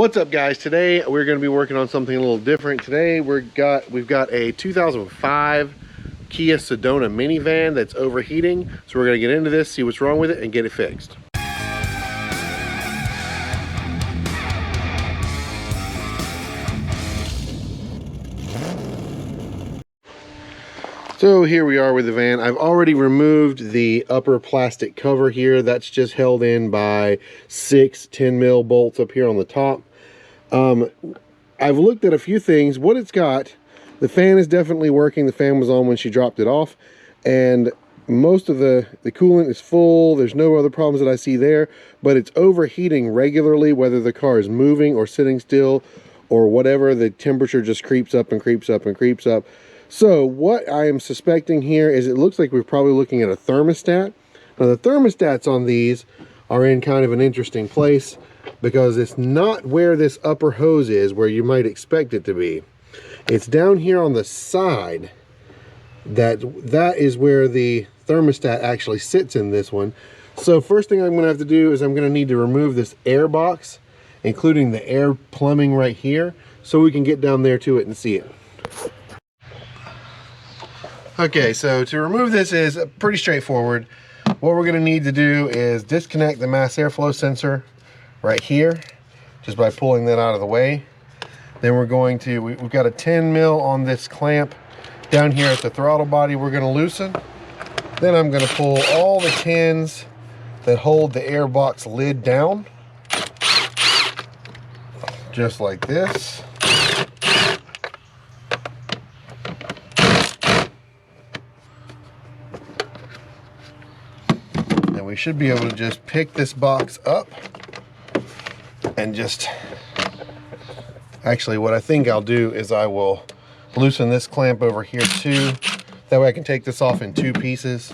What's up, guys? Today we're going to be working on something a little different. Today we've got a 2005 Kia Sedona minivan that's overheating. So we're going to get into this, see what's wrong with it, and get it fixed. So here we are with the van. I've already removed the upper plastic cover here. That's just held in by 6 10mm bolts up here on the top. I've looked at a few things. What it's got, the fan is definitely working. The fan was on when she dropped it off, and most of the coolant is full. There's no other problems that I see there, but it's overheating regularly, whether the car is moving or sitting still or whatever. The temperature just creeps up and creeps up and creeps up. So what I am suspecting here is it looks like we're probably looking at a thermostat. Now the thermostats on these are in kind of an interesting place because it's not where this upper hose is, where you might expect it to be. It's down here on the side. That is where the thermostat actually sits in this one. So first thing I'm going to have to do is I'm going to need to remove this air box, including the air plumbing right here, so we can get down there to it and see it. Okay, so to remove this is pretty straightforward. What we're going to need to do is disconnect the mass airflow sensor right here, just by pulling that out of the way. Then we're going to, we've got a 10mm on this clamp down here at the throttle body we're going to loosen. Then I'm going to pull all the pins that hold the airbox lid down, just like this. And we should be able to just pick this box up and just, actually what I think I'll do is I will loosen this clamp over here too. That way I can take this off in 2 pieces.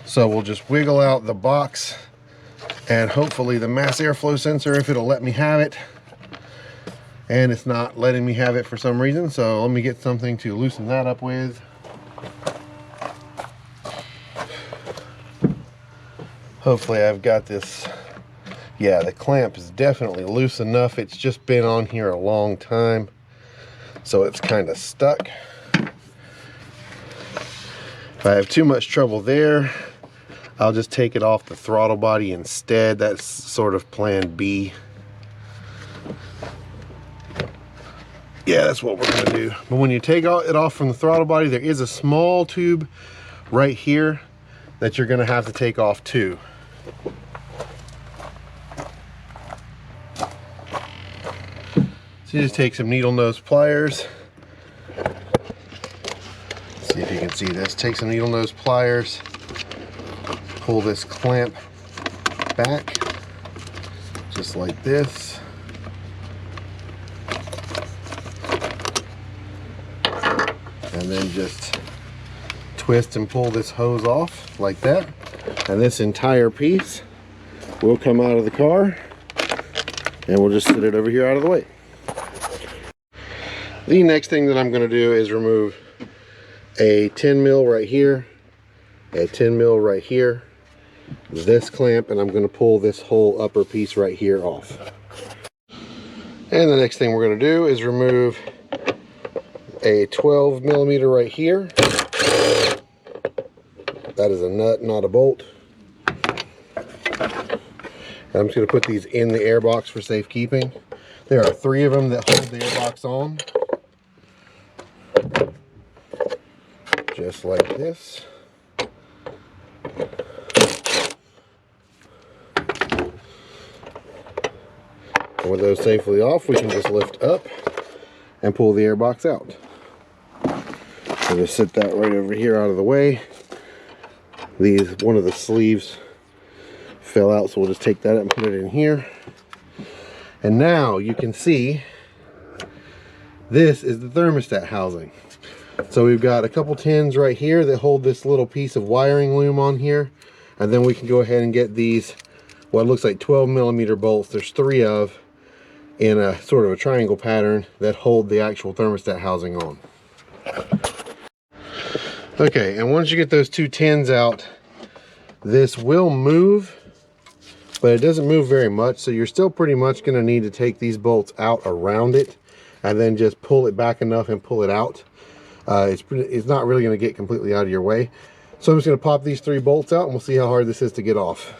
So we'll just wiggle out the box and hopefully the mass airflow sensor, if it'll let me have it. And it's not letting me have it for some reason. So let me get something to loosen that up with. Hopefully I've got this. Yeah, the clamp is definitely loose enough. It's just been on here a long time, so it's kind of stuck. If I have too much trouble there, I'll just take it off the throttle body instead. That's sort of plan B. Yeah, that's what we're going to do. But when you take it off from the throttle body, there is a small tube right here that you're going to have to take off too. So you just take some needle nose pliers. See if you can see this. Take some needle nose pliers, pull this clamp back, just like this. And then just twist and pull this hose off like that. And this entire piece will come out of the car, and we'll just sit it over here out of the way. The next thing that I'm going to do is remove a 10mm right here, a 10mm right here, this clamp, and I'm going to pull this whole upper piece right here off. And the next thing we're going to do is remove a 12mm right here. That is a nut, not a bolt. I'm just going to put these in the airbox for safekeeping. There are 3 of them that hold the airbox on. Just like this. And with those safely off, we can just lift up and pull the airbox out. So just sit that right over here out of the way. One of the sleeves fell out, so we'll just take that up and put it in here. And now you can see this is the thermostat housing. So we've got a couple tins right here that hold this little piece of wiring loom on here, and then we can go ahead and get these what looks like 12mm bolts. There's 3 of in a sort of a triangle pattern that hold the actual thermostat housing on. Okay, and once you get those 2 tins out, this will move but it doesn't move very much, so you're still pretty much going to need to take these bolts out around it and then just pull it back enough and pull it out. It's not really going to get completely out of your way. So I'm just going to pop these 3 bolts out and we'll see how hard this is to get off.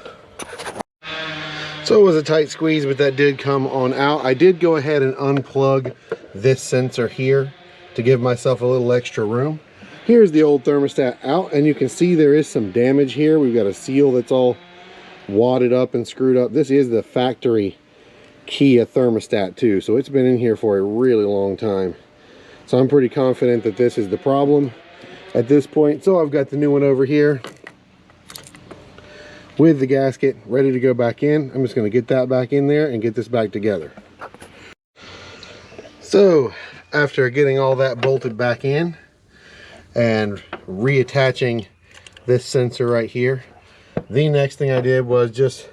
So it was a tight squeeze, but that did come on out. I did go ahead and unplug this sensor here to give myself a little extra room. Here's the old thermostat out, and you can see there is some damage here. We've got a seal that's all wadded up and screwed up. This is the factory Kia thermostat too, so it's been in here for a really long time. So I'm pretty confident that this is the problem at this point. So I've got the new one over here with the gasket ready to go back in. I'm just going to get that back in there and get this back together. So after getting all that bolted back in and reattaching this sensor right here, the next thing I did was just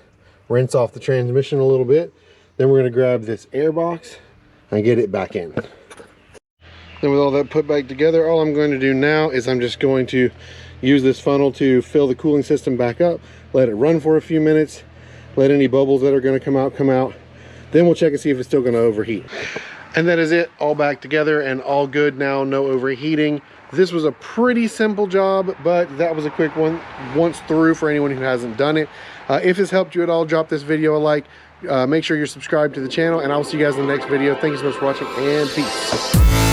rinse off the transmission a little bit. Then we're going to grab this air box and get it back in. Then with all that put back together, all I'm going to do now is I'm just going to use this funnel to fill the cooling system back up, let it run for a few minutes, let any bubbles that are going to come out. Then we'll check and see if it's still going to overheat. And that is it, all back together and all good now, no overheating. This was a pretty simple job, but that was a quick one once through for anyone who hasn't done it. If this helped you at all, drop this video a like. Make sure you're subscribed to the channel, and I'll see you guys in the next video. Thank you so much for watching, and peace.